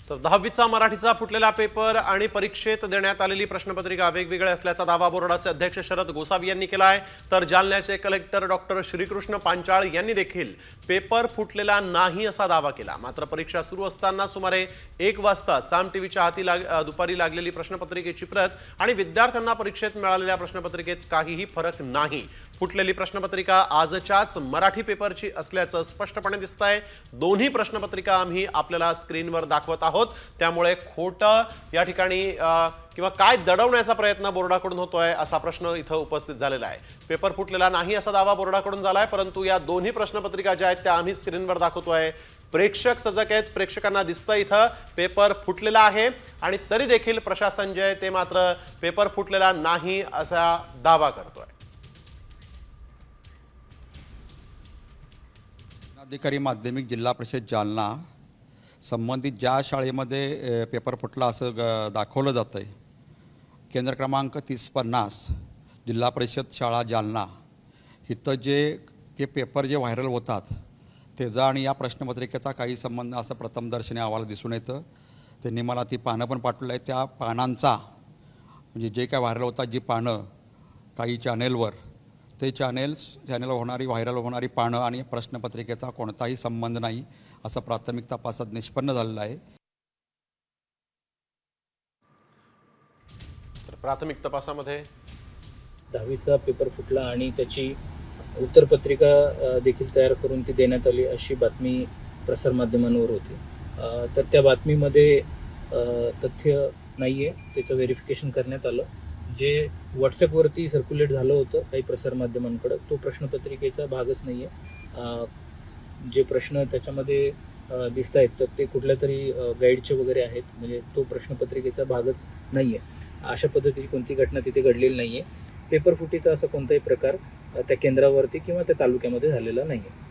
तर 10वीचा मराठीचा फुटलेला पेपर आणि परीक्षेत देण्यात आलेली प्रश्नपत्रिका वेगवेगळ्या असल्याचा दावा बोर्डाचे अध्यक्ष शरद गोसावी यांनी केला आहे। तर जालन्याचे कलेक्टर डॉक्टर श्रीकृष्ण पांचाळ यांनी देखील पेपर फुटलेला नाही असा दावा केला। मात्र परीक्षा सुरू असताना सुमारे 1 वाजता साम टीव्हीच्या हाती दुपारी लागलेली प्रश्नपत्रिकेची प्रत आणि विद्यार्थ्यांना परीक्षेत मिळालेल्या प्रश्नपत्रिकेत काहीही फरक नाही। फुटलेली प्रश्नपत्रिका आजच्याच मराठी पेपरची असल्याचं स्पष्टपणे दिसतंय। दोन्ही प्रश्नपत्रिका आम्ही आपल्याला स्क्रीनवर दाखवत आहोत, त्यामुळे खोटं या ठिकाणी किंवा काय दडवण्याचा प्रयत्न बोर्डाकडून होतोय असा प्रश्न इथं उपस्थित झालेला आहे। पेपर फुटलेला नाही असा दावा बोर्डाकडून झालाय, परंतु या दोन्ही प्रश्नपत्रिका ज्या आहेत त्या आम्ही स्क्रीनवर दाखवतोय। प्रेक्षक सजग आहेत, प्रेक्षकांना दिसतं इथं पेपर फुटलेला आहे आणि तरी देखील प्रशासन जे आहे ते मात्र पेपर फुटलेला नाही असा दावा करतोय। अधिकारी माध्यमिक जिल्हा परिषद जालना संबंधित ज्या शाळेमध्ये पेपर फुटला असं दाखवलं जातं आहे, केंद्र क्रमांक 3050 जिल्हा परिषद शाळा जालना, इथं ते पेपर जे व्हायरल होतात त्याचा आणि या प्रश्नपत्रिकेचा काही संबंध असं प्रथमदर्शनी अहवाल दिसून येतं। त्यांनी मला ती पानं पण पाठवली आहे। त्या पानांचा म्हणजे जे काय व्हायरल होतात जी पानं काही चॅनेलवर, ते चॅनेलवर होणारी व्हायरल होणारी पानं आणि प्रश्नपत्रिकेचा कोणताही संबंध नाही असं प्राथमिक तपासात निष्पन्न झालेलं आहे। तर प्राथमिक तपासामध्ये 10वीचा पेपर फुटला आणि त्याची उत्तरपत्रिका देखील तयार करून ती देण्यात आली अशी बातमी प्रसारमाध्यमांवर होती। तर त्या बातमीमध्ये तथ्य नाही आहे, त्याचं व्हेरिफिकेशन करण्यात आलं। जे व्हॉट्सॲपवरती सर्क्युलेट झालं होतं काही प्रसारमाध्यमांकडं, तो प्रश्नपत्रिकेचा भागच नाही आहे। जे प्रश्न त्याच्यामध्ये दिसत आहेत तर ते कुठल्या तरी गाईडचे वगैरे आहेत, म्हणजे तो प्रश्नपत्रिकेचा भागच नाही आहे। अशा पद्धतीची कोणती घटना तिथे घडलेली नाही आहे। पेपर फुटीचा असा कोणताही प्रकार त्या केंद्रावरती किंवा त्या तालुक्यामध्ये झालेला नाही आहे।